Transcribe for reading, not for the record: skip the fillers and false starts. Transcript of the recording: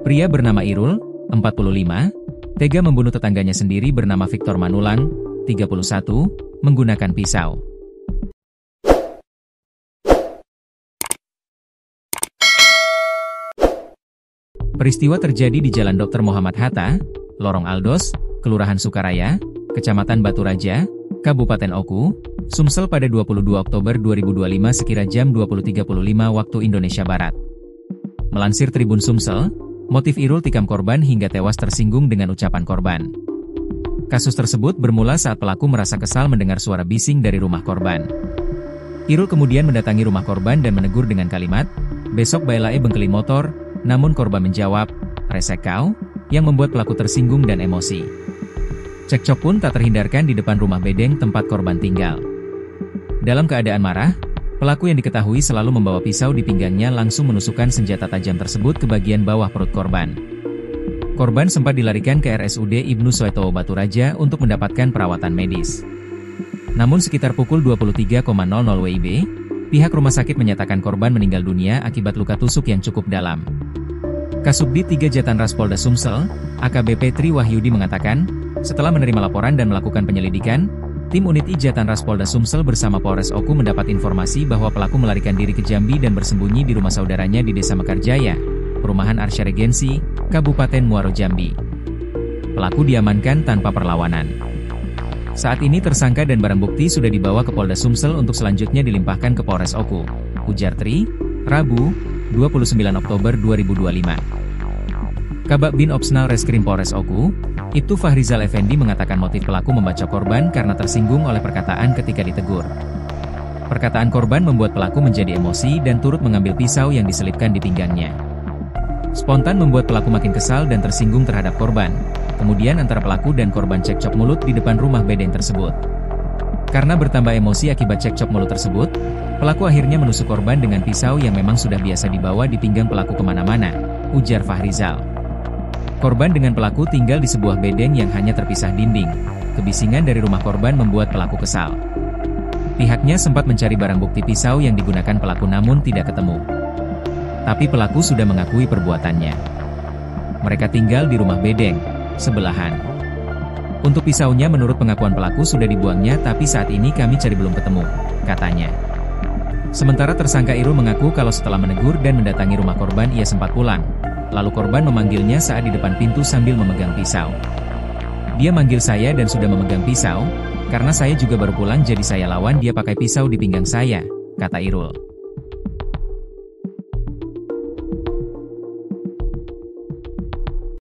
Pria bernama Irul, 45, tega membunuh tetangganya sendiri bernama Victor Manulang, 31, menggunakan pisau. Peristiwa terjadi di Jalan Dr. Muhammad Hatta, Lorong Aldos, Kelurahan Sukaraya, Kecamatan Batu Raja, Kabupaten Oku, Sumsel pada 22 Oktober 2025 sekira jam 20.35 waktu Indonesia Barat. Melansir Tribun Sumsel, motif Irul tikam korban hingga tewas tersinggung dengan ucapan korban. Kasus tersebut bermula saat pelaku merasa kesal mendengar suara bising dari rumah korban. Irul kemudian mendatangi rumah korban dan menegur dengan kalimat, "Besok baelae bengkelin motor," namun korban menjawab, "Resek kau," yang membuat pelaku tersinggung dan emosi. Cekcok pun tak terhindarkan di depan rumah bedeng tempat korban tinggal. Dalam keadaan marah, pelaku yang diketahui selalu membawa pisau di pinggangnya langsung menusukkan senjata tajam tersebut ke bagian bawah perut korban. Korban sempat dilarikan ke RSUD Ibnu Soetowo Batu Raja untuk mendapatkan perawatan medis. Namun sekitar pukul 23.00 WIB, pihak rumah sakit menyatakan korban meninggal dunia akibat luka tusuk yang cukup dalam. Kasubdit 3 Jatanras Polda Sumsel, AKBP Tri Wahyudi mengatakan, setelah menerima laporan dan melakukan penyelidikan, tim unit I Jatanras Polda Sumsel bersama Polres Oku mendapat informasi bahwa pelaku melarikan diri ke Jambi dan bersembunyi di rumah saudaranya di Desa Mekarjaya, Perumahan Arsya Regensi, Kabupaten Muaro Jambi. Pelaku diamankan tanpa perlawanan. Saat ini tersangka dan barang bukti sudah dibawa ke Polda Sumsel untuk selanjutnya dilimpahkan ke Polres Oku, ujar Tri, Rabu, 29 Oktober 2025. Kabak Bin Opsnal Reskrim Polres Oku, Ibtu Fahrizal Effendi mengatakan motif pelaku membacok korban karena tersinggung oleh perkataan ketika ditegur. Perkataan korban membuat pelaku menjadi emosi dan turut mengambil pisau yang diselipkan di pinggangnya. Spontan membuat pelaku makin kesal dan tersinggung terhadap korban. Kemudian antara pelaku dan korban cekcok mulut di depan rumah bedeng tersebut. Karena bertambah emosi akibat cekcok mulut tersebut, pelaku akhirnya menusuk korban dengan pisau yang memang sudah biasa dibawa di pinggang pelaku kemana-mana, ujar Fahrizal. Korban dengan pelaku tinggal di sebuah bedeng yang hanya terpisah dinding. Kebisingan dari rumah korban membuat pelaku kesal. Pihaknya sempat mencari barang bukti pisau yang digunakan pelaku namun tidak ketemu. Tapi pelaku sudah mengakui perbuatannya. Mereka tinggal di rumah bedeng, sebelahan. Untuk pisaunya menurut pengakuan pelaku sudah dibuangnya tapi saat ini kami cari belum ketemu, katanya. Sementara tersangka Irul mengaku kalau setelah menegur dan mendatangi rumah korban ia sempat pulang. Lalu korban memanggilnya saat di depan pintu sambil memegang pisau. Dia manggil saya dan sudah memegang pisau, karena saya juga baru pulang jadi saya lawan dia pakai pisau di pinggang saya, kata Irul.